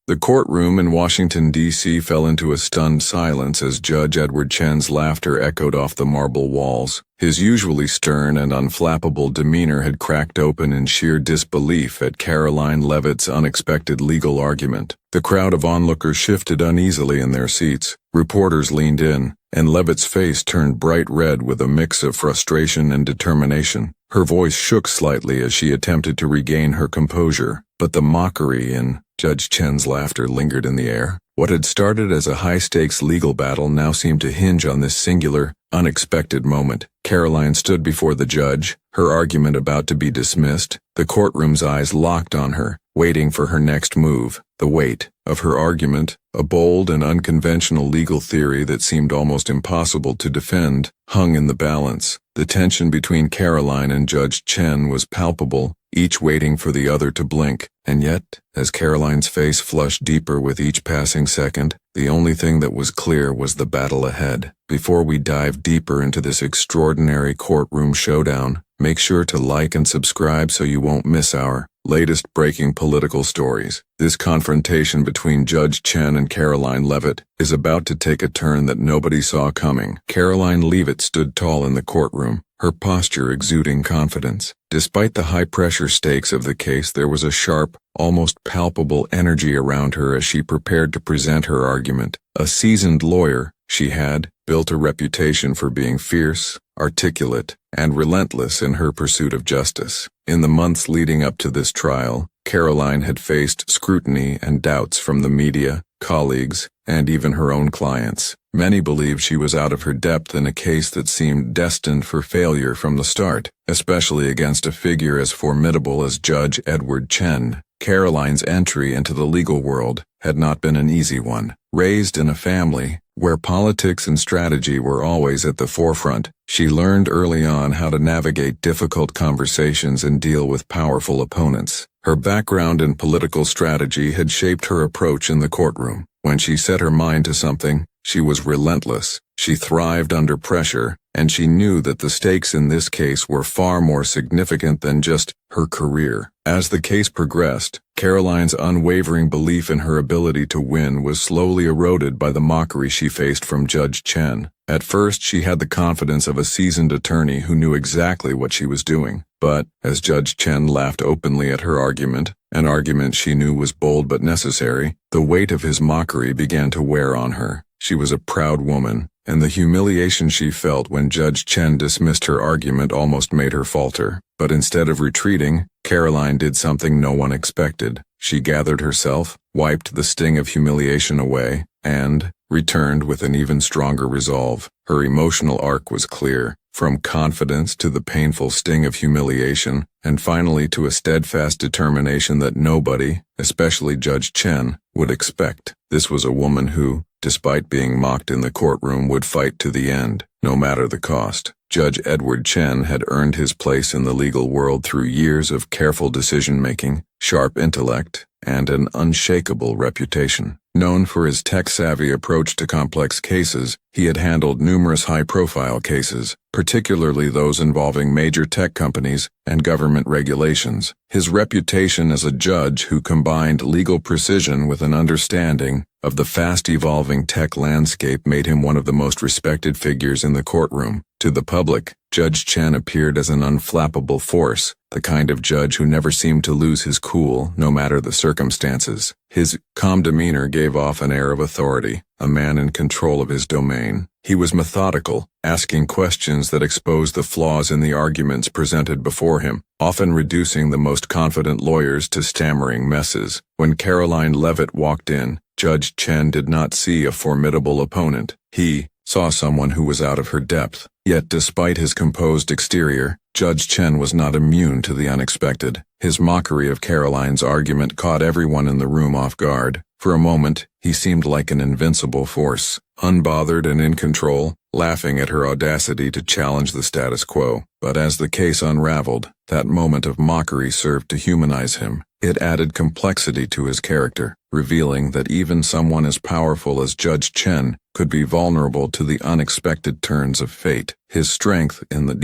The courtroom in Washington, D.C. fell into a stunned silence as Judge Edward Chen's laughter echoed off the marble walls. His usually stern and unflappable demeanor had cracked open in sheer disbelief at Karoline Leavitt's unexpected legal argument. The crowd of onlookers shifted uneasily in their seats. Reporters leaned in, and Leavitt's face turned bright red with a mix of frustration and determination. Her voice shook slightly as she attempted to regain her composure, but the mockery in Judge Chen's laughter lingered in the air. What had started as a high-stakes legal battle now seemed to hinge on this singular, unexpected moment. Karoline stood before the judge, her argument about to be dismissed. The courtroom's eyes locked on her, waiting for her next move. The weight of her argument, a bold and unconventional legal theory that seemed almost impossible to defend, hung in the balance. The tension between Karoline and Judge Chen was palpable, each waiting for the other to blink. And yet, as Karoline's face flushed deeper with each passing second, the only thing that was clear was the battle ahead. Before we dive deeper into this extraordinary courtroom showdown, make sure to like and subscribe so you won't miss our latest breaking political stories. This confrontation between Judge Chen and Karoline Leavitt is about to take a turn that nobody saw coming. Karoline Leavitt stood tall in the courtroom, her posture exuding confidence. Despite the high-pressure stakes of the case, there was a sharp, almost palpable energy around her as she prepared to present her argument. A seasoned lawyer, she had built a reputation for being fierce, articulate, and relentless in her pursuit of justice. In the months leading up to this trial, Karoline had faced scrutiny and doubts from the media, colleagues, and even her own clients. Many believed she was out of her depth in a case that seemed destined for failure from the start, especially against a figure as formidable as Judge Edward Chen. Karoline's entry into the legal world had not been an easy one. Raised in a family where politics and strategy were always at the forefront, she learned early on how to navigate difficult conversations and deal with powerful opponents. Her background in political strategy had shaped her approach in the courtroom. When she set her mind to something, she was relentless. She thrived under pressure, and she knew that the stakes in this case were far more significant than just her career. As the case progressed, Karoline's unwavering belief in her ability to win was slowly eroded by the mockery she faced from Judge Chen. At first, she had the confidence of a seasoned attorney who knew exactly what she was doing. But, as Judge Chen laughed openly at her argument, an argument she knew was bold but necessary, the weight of his mockery began to wear on her. She was a proud woman, and the humiliation she felt when Judge Chen dismissed her argument almost made her falter. But instead of retreating, Karoline did something no one expected. She gathered herself, wiped the sting of humiliation away, and returned with an even stronger resolve. Her emotional arc was clear, from confidence to the painful sting of humiliation, and finally to a steadfast determination that nobody, especially Judge Chen, would expect. This was a woman who, despite being mocked in the courtroom, would fight to the end, no matter the cost. Judge Edward Chen had earned his place in the legal world through years of careful decision-making, sharp intellect, and an unshakable reputation. Known for his tech-savvy approach to complex cases, he had handled numerous high-profile cases, particularly those involving major tech companies and government regulations. His reputation as a judge who combined legal precision with an understanding of the fast-evolving tech landscape made him one of the most respected figures in the courtroom. To the public, Judge Chen appeared as an unflappable force, the kind of judge who never seemed to lose his cool, no matter the circumstances. His calm demeanor gave off an air of authority, a man in control of his domain. He was methodical, asking questions that exposed the flaws in the arguments presented before him, often reducing the most confident lawyers to stammering messes. When Karoline Leavitt walked in, Judge Chen did not see a formidable opponent. He saw someone who was out of her depth. Yet despite his composed exterior, Judge Chen was not immune to the unexpected. His mockery of Karoline's argument caught everyone in the room off guard. For a moment, he seemed like an invincible force, unbothered and in control, laughing at her audacity to challenge the status quo. But as the case unraveled, that moment of mockery served to humanize him. It added complexity to his character, revealing that even someone as powerful as Judge Chen could be vulnerable to the unexpected turns of fate. His strength in the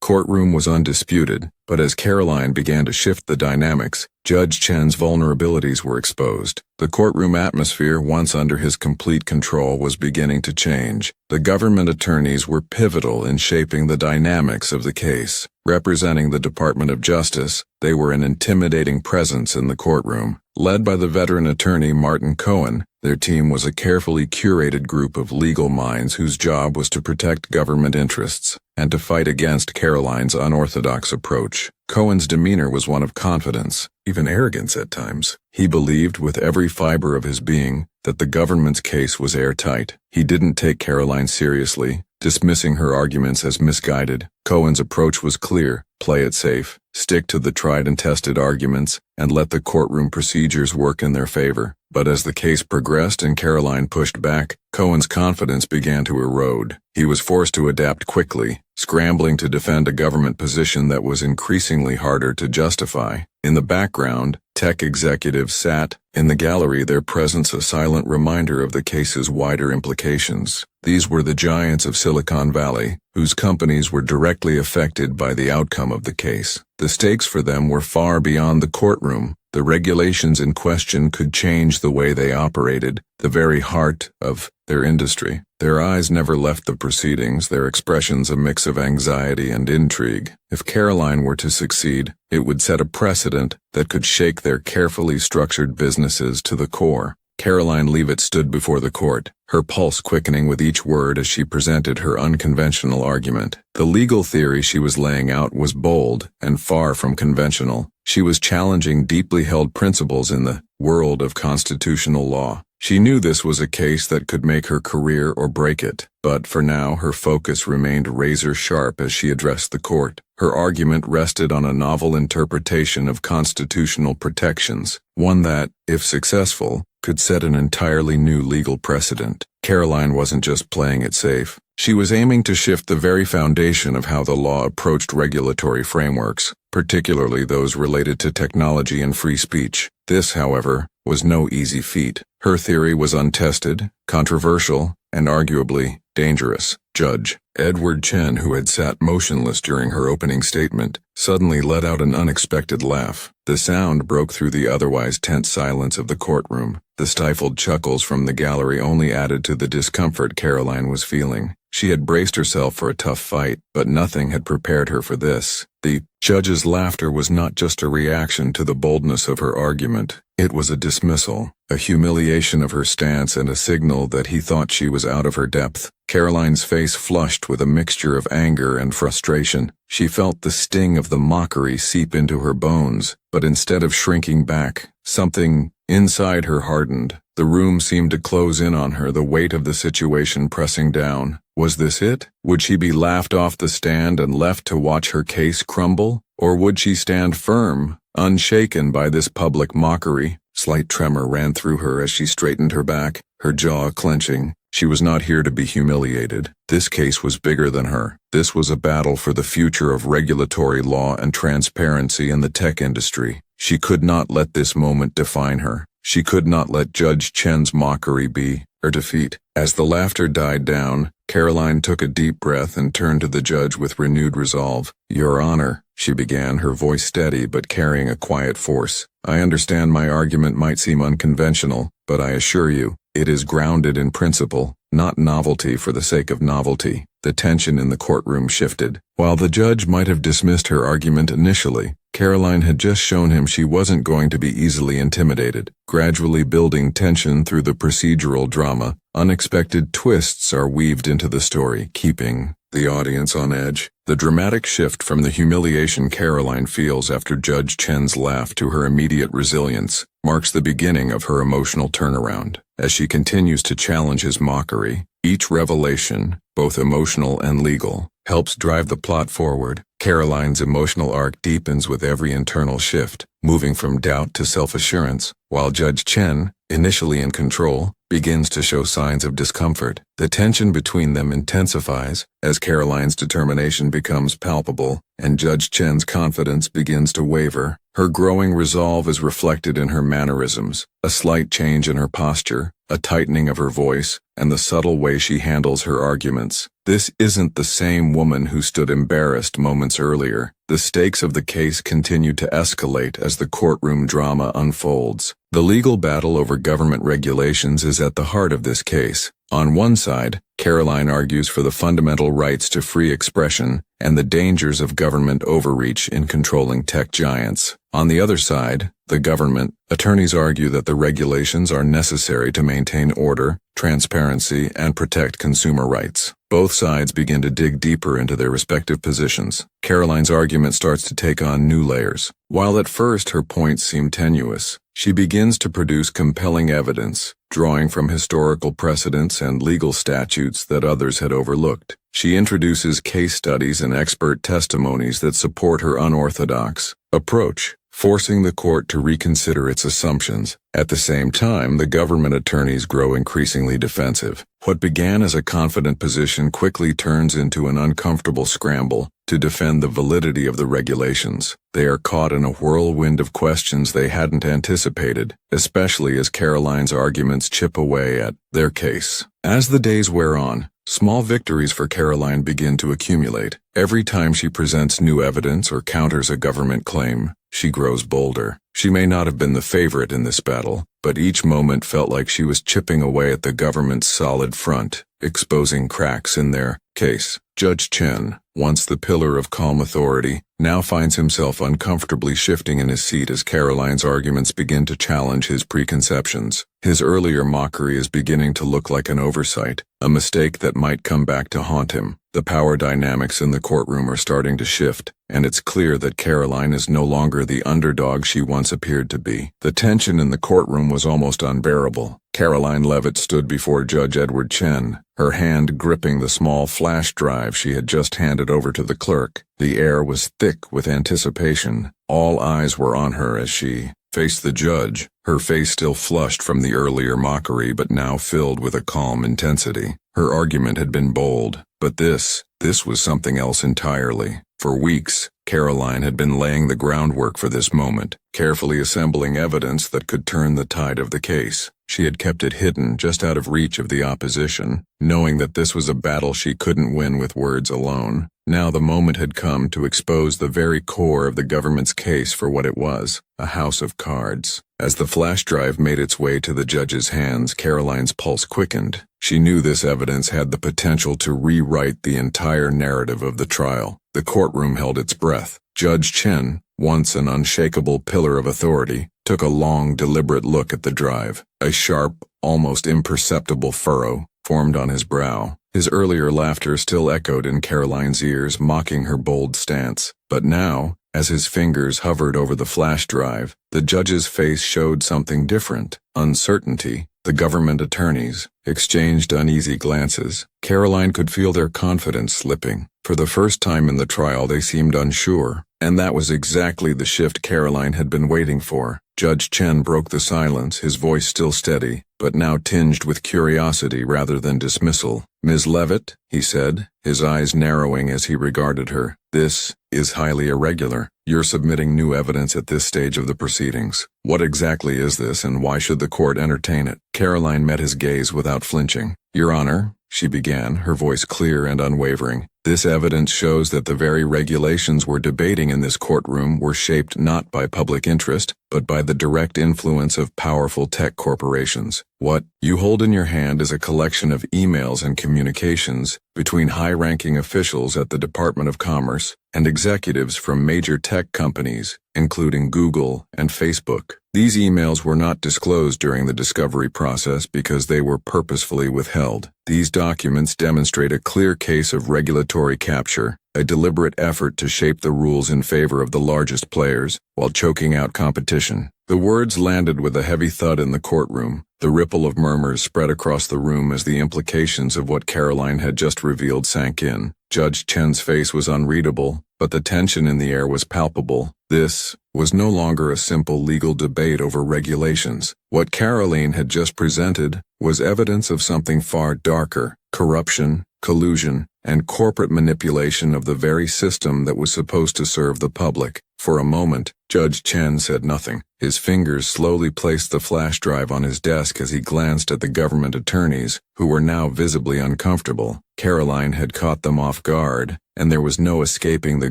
Courtroom was undisputed, but as Karoline began to shift the dynamics, Judge Chen's vulnerabilities were exposed. The courtroom atmosphere, once under his complete control, was beginning to change. The government attorneys were pivotal in shaping the dynamics of the case. Representing the Department of Justice, they were an intimidating presence in the courtroom. Led by the veteran attorney Martin Cohen, their team was a carefully curated group of legal minds whose job was to protect government interests and to fight against Karoline's unorthodox approach. Cohen's demeanor was one of confidence, even arrogance at times. He believed with every fiber of his being that the government's case was airtight. He didn't take Karoline seriously, dismissing her arguments as misguided. Cohen's approach was clear: play it safe, stick to the tried and tested arguments, and let the courtroom procedures work in their favor. But as the case progressed and Karoline pushed back, Cohen's confidence began to erode. He was forced to adapt quickly, scrambling to defend a government position that was increasingly harder to justify. In the background, tech executives sat in the gallery, their presence a silent reminder of the case's wider implications. These were the giants of Silicon Valley, whose companies were directly affected by the outcome of the case. The stakes for them were far beyond the courtroom. The regulations in question could change the way they operated, the very heart of their industry. Their eyes never left the proceedings, their expressions a mix of anxiety and intrigue. If Karoline were to succeed, it would set a precedent that could shake their carefully structured businesses to the core. Karoline Leavitt stood before the court, her pulse quickening with each word as she presented her unconventional argument. The legal theory she was laying out was bold and far from conventional. She was challenging deeply held principles in the world of constitutional law. She knew this was a case that could make her career or break it, but for now her focus remained razor-sharp as she addressed the court. Her argument rested on a novel interpretation of constitutional protections, one that, if successful, could set an entirely new legal precedent. Karoline wasn't just playing it safe. She was aiming to shift the very foundation of how the law approached regulatory frameworks, particularly those related to technology and free speech. This, however, was no easy feat. Her theory was untested, controversial, and arguably dangerous. Judge Edward Chen, who had sat motionless during her opening statement, suddenly let out an unexpected laugh. The sound broke through the otherwise tense silence of the courtroom. The stifled chuckles from the gallery only added to the discomfort Karoline was feeling. She had braced herself for a tough fight, but nothing had prepared her for this. The judge's laughter was not just a reaction to the boldness of her argument. It was a dismissal, a humiliation of her stance, and a signal that he thought she was out of her depth. Karoline's face flushed with a mixture of anger and frustration. She felt the sting of the mockery seep into her bones, but instead of shrinking back, something inside her hardened. The room seemed to close in on her, the weight of the situation pressing down. Was this it? Would she be laughed off the stand and left to watch her case crumble? Or would she stand firm, unshaken by this public mockery? Slight tremor ran through her as she straightened her back, her jaw clenching. She was not here to be humiliated. This case was bigger than her. This was a battle for the future of regulatory law and transparency in the tech industry. She could not let this moment define her. She could not let Judge Chen's mockery be her defeat. As the laughter died down, Karoline took a deep breath and turned to the judge with renewed resolve. "Your Honor," she began, her voice steady but carrying a quiet force. "I understand my argument might seem unconventional, but I assure you, it is grounded in principle, not novelty for the sake of novelty." The tension in the courtroom shifted. While the judge might have dismissed her argument initially, Karoline had just shown him she wasn't going to be easily intimidated. Gradually building tension through the procedural drama, unexpected twists are weaved into the story, keeping the audience on edge. The dramatic shift from the humiliation Karoline feels after Judge Chen's laugh to her immediate resilience marks the beginning of her emotional turnaround. As she continues to challenge his mockery, each revelation, both emotional and legal, helps drive the plot forward. Karoline's emotional arc deepens with every internal shift, moving from doubt to self-assurance, while Judge Chen, initially in control, begins to show signs of discomfort. The tension between them intensifies as Karoline's determination becomes palpable and Judge Chen's confidence begins to waver. Her growing resolve is reflected in her mannerisms, a slight change in her posture, a tightening of her voice, and the subtle way she handles her arguments. This isn't the same woman who stood embarrassed moments months earlier, the stakes of the case continue to escalate as the courtroom drama unfolds. The legal battle over government regulations is at the heart of this case. On one side, Karoline argues for the fundamental rights to free expression and the dangers of government overreach in controlling tech giants. On the other side, the government attorneys argue that the regulations are necessary to maintain order, transparency, and protect consumer rights. Both sides begin to dig deeper into their respective positions. Karoline's argument starts to take on new layers. While at first her points seem tenuous, she begins to produce compelling evidence, drawing from historical precedents and legal statutes that others had overlooked. She introduces case studies and expert testimonies that support her unorthodox approach, forcing the court to reconsider its assumptions. At the same time, the government attorneys grow increasingly defensive. What began as a confident position quickly turns into an uncomfortable scramble to defend the validity of the regulations. They are caught in a whirlwind of questions they hadn't anticipated, especially as Karoline's arguments chip away at their case. As the days wear on, small victories for Karoline begin to accumulate. Every time she presents new evidence or counters a government claim, she grows bolder. She may not have been the favorite in this battle, but each moment felt like she was chipping away at the government's solid front, exposing cracks in their case. Judge Chen, once the pillar of calm authority, now finds himself uncomfortably shifting in his seat as Karoline's arguments begin to challenge his preconceptions. His earlier mockery is beginning to look like an oversight, a mistake that might come back to haunt him. The power dynamics in the courtroom are starting to shift, and it's clear that Karoline is no longer the underdog she once appeared to be. The tension in the courtroom was almost unbearable. Karoline Leavitt stood before Judge Edward Chen, her hand gripping the small flash drive she had just handed over to the clerk. The air was thick with anticipation. All eyes were on her as she faced the judge, her face still flushed from the earlier mockery but now filled with a calm intensity. Her argument had been bold, but this was something else entirely. For weeks, Karoline had been laying the groundwork for this moment, carefully assembling evidence that could turn the tide of the case. She had kept it hidden, just out of reach of the opposition, knowing that this was a battle she couldn't win with words alone. Now the moment had come to expose the very core of the government's case for what it was, a house of cards. As the flash drive made its way to the judge's hands, Karoline's pulse quickened. She knew this evidence had the potential to rewrite the entire narrative of the trial. The courtroom held its breath. Judge Chen, once an unshakable pillar of authority, took a long, deliberate look at the drive. A sharp, almost imperceptible furrow formed on his brow. His earlier laughter still echoed in Karoline's ears, mocking her bold stance. But now, as his fingers hovered over the flash drive, the judge's face showed something different: uncertainty. The government attorneys exchanged uneasy glances. Karoline could feel their confidence slipping. For the first time in the trial, they seemed unsure, and that was exactly the shift Karoline had been waiting for. Judge Chen broke the silence, his voice still steady, but now tinged with curiosity rather than dismissal. "Ms. Leavitt," he said, his eyes narrowing as he regarded her, "this is highly irregular. You're submitting new evidence at this stage of the proceedings. What exactly is this, and why should the court entertain it?" Karoline met his gaze without flinching. "Your Honor," she began, her voice clear and unwavering, "this evidence shows that the very regulations we're debating in this courtroom were shaped not by public interest, but by the direct influence of powerful tech corporations. What you hold in your hand is a collection of emails and communications between high-ranking officials at the Department of Commerce and executives from major tech companies, including Google and Facebook. These emails were not disclosed during the discovery process because they were purposefully withheld. These documents demonstrate a clear case of regulatory capture, a deliberate effort to shape the rules in favor of the largest players while choking out competition." The words landed with a heavy thud in the courtroom. The ripple of murmurs spread across the room as the implications of what Karoline had just revealed sank in. Judge Chen's face was unreadable, but the tension in the air was palpable. This was no longer a simple legal debate over regulations. What Karoline had just presented was evidence of something far darker: corruption, collusion, and corporate manipulation of the very system that was supposed to serve the public. For a moment, Judge Chen said nothing. His fingers slowly placed the flash drive on his desk as he glanced at the government attorneys, who were now visibly uncomfortable. Karoline had caught them off guard, and there was no escaping the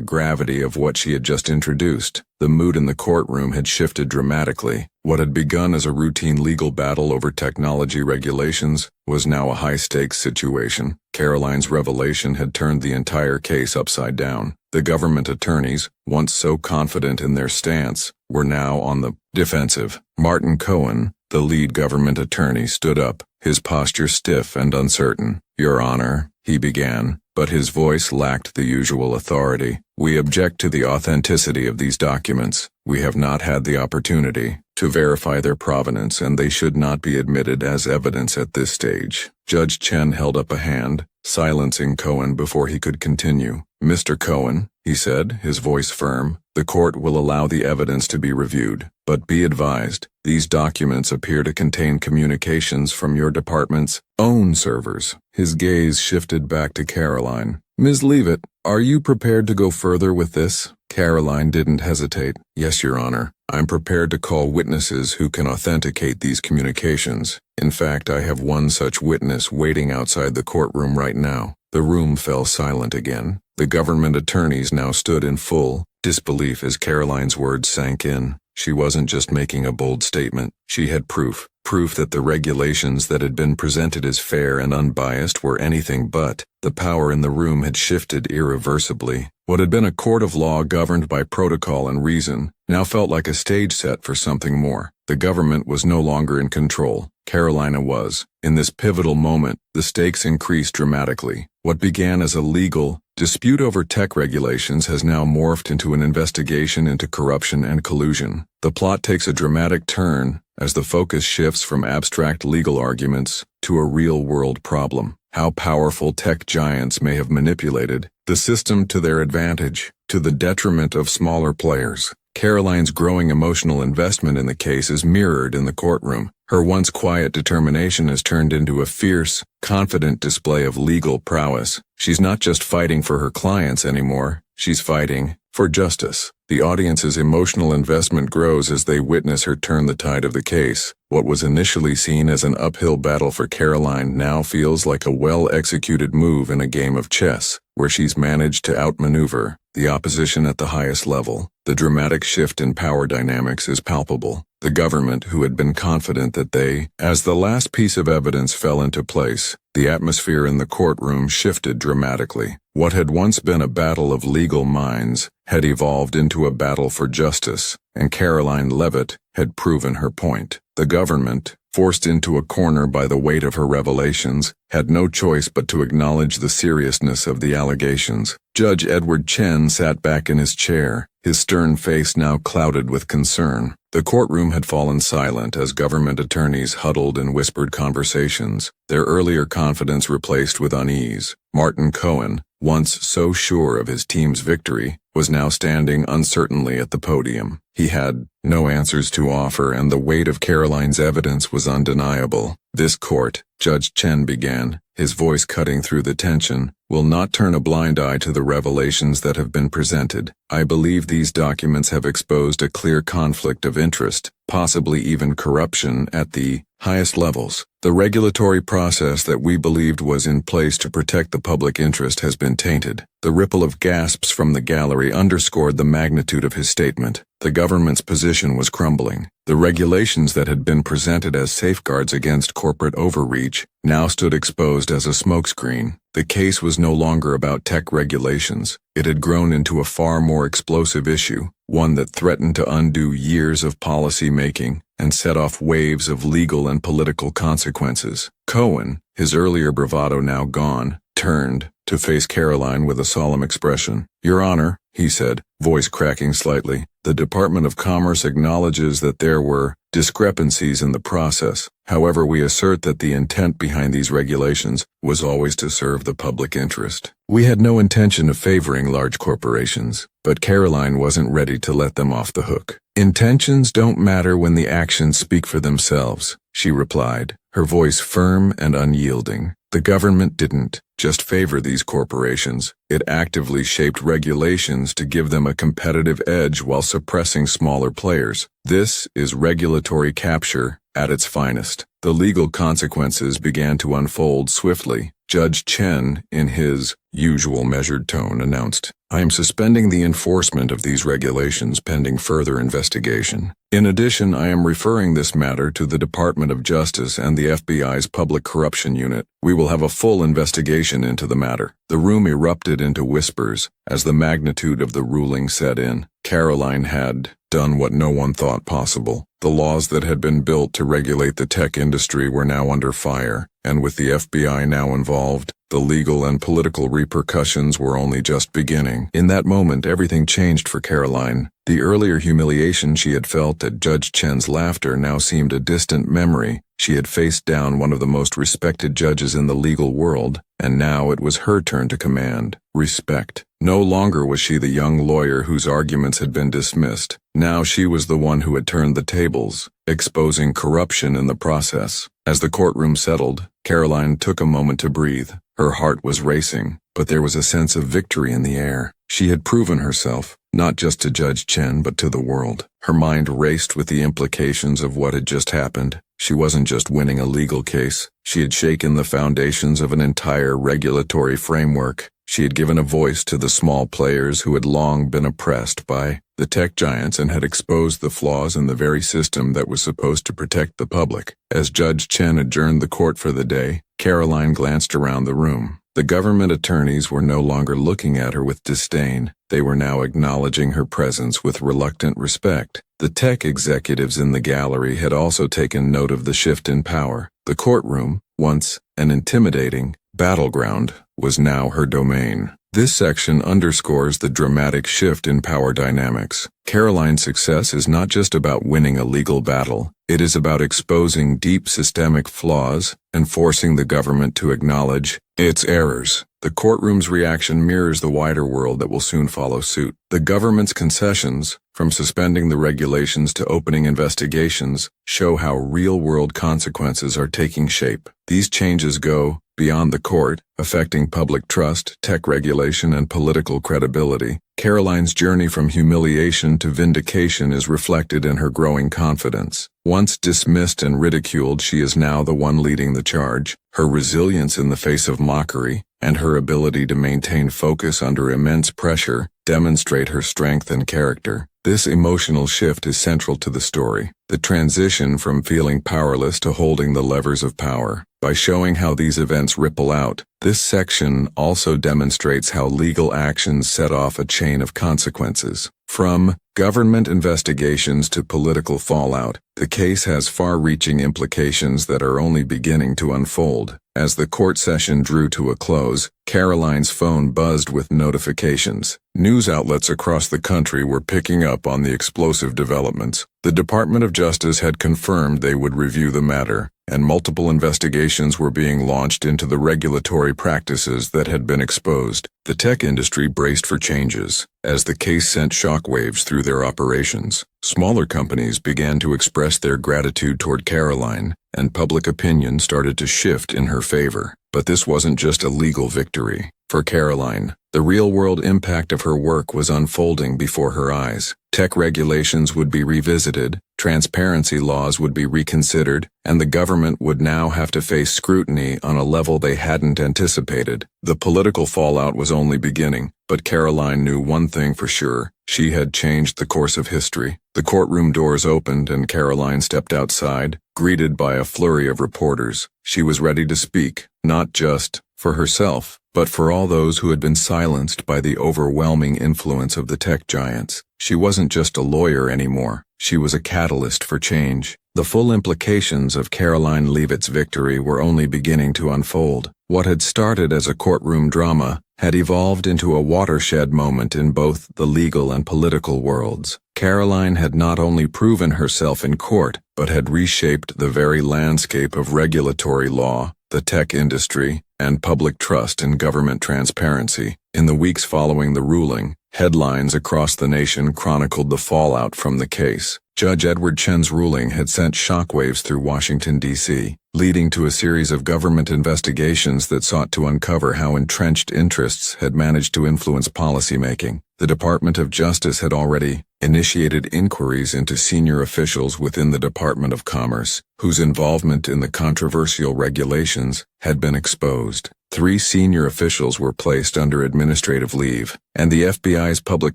gravity of what she had just introduced. The mood in the courtroom had shifted dramatically. What had begun as a routine legal battle over technology regulations was now a high-stakes situation. Karoline's revelation had turned the entire case upside down. The government attorneys, once so confident in their stance, were now on the defensive. Martin Cohen, the lead government attorney, stood up, his posture stiff and uncertain. "Your Honor," he began, but his voice lacked the usual authority. "We object to the authenticity of these documents. We have not had the opportunity to verify their provenance, and they should not be admitted as evidence at this stage." Judge Chen held up a hand, silencing Cohen before he could continue. "Mr. Cohen," he said, his voice firm, "the court will allow the evidence to be reviewed, but be advised, these documents appear to contain communications from your department's own servers." His gaze shifted back to Karoline. "Ms. Leavitt, are you prepared to go further with this?" Karoline didn't hesitate. "Yes, Your Honor. I'm prepared to call witnesses who can authenticate these communications. In fact, I have one such witness waiting outside the courtroom right now." The room fell silent again. The government attorneys now stood in full disbelief as Karoline's words sank in. She wasn't just making a bold statement. She had proof that the regulations that had been presented as fair and unbiased were anything but. The power in the room had shifted irreversibly. What had been a court of law governed by protocol and reason now felt like a stage set for something more. The government was no longer in control. Karoline was. In this pivotal moment, the stakes increased dramatically. What began as a legal dispute over tech regulations has now morphed into an investigation into corruption and collusion. The plot takes a dramatic turn as the focus shifts from abstract legal arguments to a real-world problem. How powerful tech giants may have manipulated the system to their advantage, to the detriment of smaller players. Karoline's growing emotional investment in the case is mirrored in the courtroom. Her once quiet determination has turned into a fierce, confident display of legal prowess. She's not just fighting for her clients anymore, she's fighting for justice. The audience's emotional investment grows as they witness her turn the tide of the case. What was initially seen as an uphill battle for Karoline now feels like a well-executed move in a game of chess, where she's managed to outmaneuver the opposition at the highest level. The dramatic shift in power dynamics is palpable. The government, who had been confident that as the last piece of evidence fell into place, the atmosphere in the courtroom shifted dramatically. What had once been a battle of legal minds had evolved into a battle for justice, and Karoline Leavitt had proven her point. The government, forced into a corner by the weight of her revelations, had no choice but to acknowledge the seriousness of the allegations. Judge Edward Chen sat back in his chair, his stern face now clouded with concern. The courtroom had fallen silent as government attorneys huddled in whispered conversations, their earlier confidence replaced with unease. Martin Cohen, once so sure of his team's victory, was now standing uncertainly at the podium. He had no answers to offer, and the weight of Karoline's evidence was undeniable. "This court," Judge Chen began, his voice cutting through the tension, "will not turn a blind eye to the revelations that have been presented. I believe these documents have exposed a clear conflict of interest, possibly even corruption at the highest levels. The regulatory process that we believed was in place to protect the public interest has been tainted." The ripple of gasps from the gallery underscored the magnitude of his statement. The government's position was crumbling. The regulations that had been presented as safeguards against corporate overreach now stood exposed as a smokescreen. The case was no longer about tech regulations. It had grown into a far more explosive issue, one that threatened to undo years of policy making and set off waves of legal and political consequences. Cohen, his earlier bravado now gone, turned to face Karoline with a solemn expression. "Your Honor," he said, voice cracking slightly, "the Department of Commerce acknowledges that there were discrepancies in the process. However, we assert that the intent behind these regulations was always to serve the public interest. We had no intention of favoring large corporations, but Karoline wasn't ready to let them off the hook. Intentions don't matter when the actions speak for themselves," she replied, her voice firm and unyielding. The government didn't just favor these corporations, it actively shaped regulations to give them a competitive edge while suppressing smaller players. This is regulatory capture at its finest. The legal consequences began to unfold swiftly. Judge Chen, in his usual measured tone, announced, "I am suspending the enforcement of these regulations pending further investigation. In addition, I am referring this matter to the Department of Justice and the FBI's Public Corruption Unit. We will have a full investigation into the matter." The room erupted into whispers as the magnitude of the ruling set in. Karoline had done what no one thought possible. The laws that had been built to regulate the tech industry were now under fire, and with the FBI now involved, the legal and political repercussions were only just beginning. In that moment, everything changed for Karoline. The earlier humiliation she had felt at Judge Chen's laughter now seemed a distant memory. She had faced down one of the most respected judges in the legal world, and now it was her turn to command respect. No longer was she the young lawyer whose arguments had been dismissed. Now she was the one who had turned the tables, exposing corruption in the process. As the courtroom settled, Karoline took a moment to breathe. Her heart was racing, but there was a sense of victory in the air. She had proven herself, not just to Judge Chen but to the world. Her mind raced with the implications of what had just happened. She wasn't just winning a legal case. She had shaken the foundations of an entire regulatory framework. She had given a voice to the small players who had long been oppressed by the tech giants and had exposed the flaws in the very system that was supposed to protect the public. As Judge Chen adjourned the court for the day, Karoline glanced around the room. The government attorneys were no longer looking at her with disdain. They were now acknowledging her presence with reluctant respect. The tech executives in the gallery had also taken note of the shift in power. The courtroom, once an intimidating battleground, was now her domain. This section underscores the dramatic shift in power dynamics. Karoline's success is not just about winning a legal battle. It is about exposing deep systemic flaws and forcing the government to acknowledge its errors. The courtroom's reaction mirrors the wider world that will soon follow suit. The government's concessions, from suspending the regulations to opening investigations, show how real-world consequences are taking shape. These changes go beyond the court, affecting public trust, tech regulation, and political credibility. Karoline's journey from humiliation to vindication is reflected in her growing confidence. Once dismissed and ridiculed, she is now the one leading the charge. Her resilience in the face of mockery and her ability to maintain focus under immense pressure demonstrate her strength and character. This emotional shift is central to the story, the transition from feeling powerless to holding the levers of power. By showing how these events ripple out, this section also demonstrates how legal actions set off a chain of consequences. From government investigations to political fallout, the case has far-reaching implications that are only beginning to unfold. As the court session drew to a close, Karoline's phone buzzed with notifications. News outlets across the country were picking up on the explosive developments. The Department of Justice had confirmed they would review the matter, and multiple investigations were being launched into the regulatory practices that had been exposed. The tech industry braced for changes. As the case sent shockwaves through their operations, smaller companies began to express their gratitude toward Karoline, and public opinion started to shift in her favor. But this wasn't just a legal victory. For Karoline, the real-world impact of her work was unfolding before her eyes. Tech regulations would be revisited, transparency laws would be reconsidered, and the government would now have to face scrutiny on a level they hadn't anticipated. The political fallout was only beginning, but Karoline knew one thing for sure. She had changed the course of history. The courtroom doors opened and Karoline stepped outside, greeted by a flurry of reporters. She was ready to speak, not just for herself, but for all those who had been silenced by the overwhelming influence of the tech giants. She wasn't just a lawyer anymore. She was a catalyst for change. The full implications of Karoline Leavitt's victory were only beginning to unfold. What had started as a courtroom drama had evolved into a watershed moment in both the legal and political worlds. Karoline had not only proven herself in court, but had reshaped the very landscape of regulatory law, the tech industry, and public trust in government transparency. In the weeks following the ruling, headlines across the nation chronicled the fallout from the case. Judge Edward Chen's ruling had sent shockwaves through Washington, D.C., leading to a series of government investigations that sought to uncover how entrenched interests had managed to influence policymaking. The Department of Justice had already initiated inquiries into senior officials within the Department of Commerce, whose involvement in the controversial regulations had been exposed. 3 senior officials were placed under administrative leave, and the FBI's Public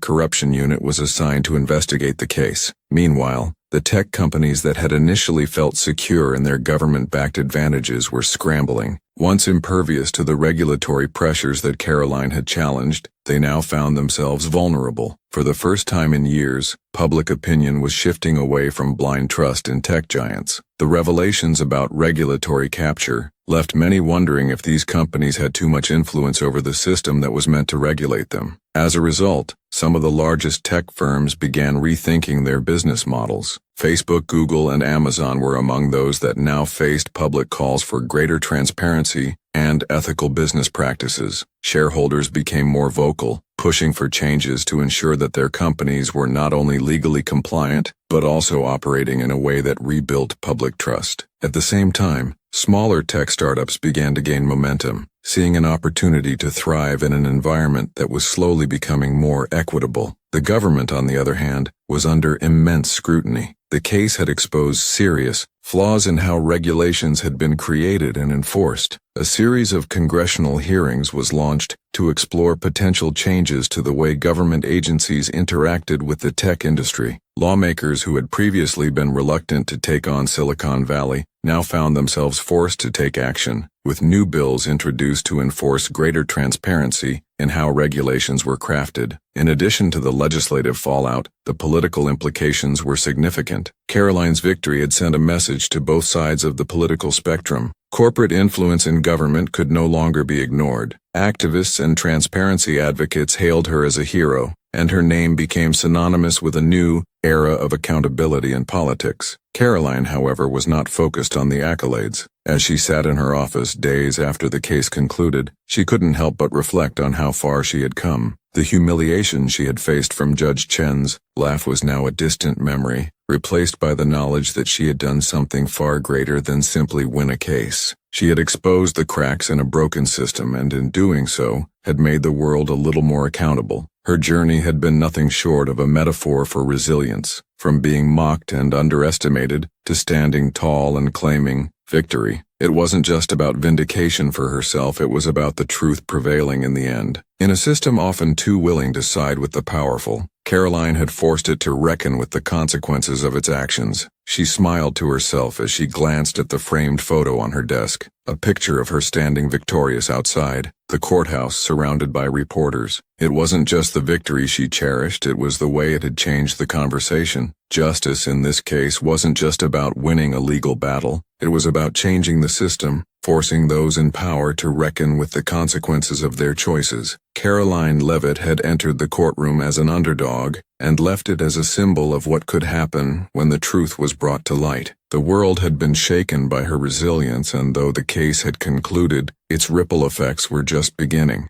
Corruption Unit was assigned to investigate the case. Meanwhile, the tech companies that had initially felt secure in their government-backed advantages were scrambling. Once impervious to the regulatory pressures that Karoline had challenged, they now found themselves vulnerable. For the first time in years, public opinion was shifting away from blind trust in tech giants. The revelations about regulatory capture left many wondering if these companies had too much influence over the system that was meant to regulate them. As a result, some of the largest tech firms began rethinking their business models. Facebook, Google, and Amazon were among those that now faced public calls for greater transparency and ethical business practices. Shareholders became more vocal, pushing for changes to ensure that their companies were not only legally compliant, but also operating in a way that rebuilt public trust. At the same time, smaller tech startups began to gain momentum, seeing an opportunity to thrive in an environment that was slowly becoming more equitable. The government, on the other hand, was under immense scrutiny. The case had exposed serious flaws in how regulations had been created and enforced. A series of congressional hearings was launched to explore potential changes to the way government agencies interacted with the tech industry. Lawmakers who had previously been reluctant to take on Silicon Valley now found themselves forced to take action, with new bills introduced to enforce greater transparency in how regulations were crafted. In addition to the legislative fallout, the political implications were significant. Karoline's victory had sent a message to both sides of the political spectrum. Corporate influence in government could no longer be ignored. Activists and transparency advocates hailed her as a hero, and her name became synonymous with a new era of accountability in politics. Karoline, however, was not focused on the accolades. As she sat in her office days after the case concluded, she couldn't help but reflect on how far she had come. The humiliation she had faced from Judge Chen's laugh was now a distant memory, replaced by the knowledge that she had done something far greater than simply win a case. She had exposed the cracks in a broken system and, in doing so, had made the world a little more accountable. Her journey had been nothing short of a metaphor for resilience, from being mocked and underestimated to standing tall and claiming victory. It wasn't just about vindication for herself, it was about the truth prevailing in the end. In a system often too willing to side with the powerful, Karoline had forced it to reckon with the consequences of its actions. She smiled to herself as she glanced at the framed photo on her desk, a picture of her standing victorious outside the courthouse surrounded by reporters. It wasn't just the victory she cherished, it was the way it had changed the conversation. Justice in this case wasn't just about winning a legal battle, it was about changing the system, forcing those in power to reckon with the consequences of their choices. Karoline Leavitt had entered the courtroom as an underdog and left it as a symbol of what could happen when the truth was brought to light. The world had been shaken by her resilience, and though the case had concluded, its ripple effects were just beginning.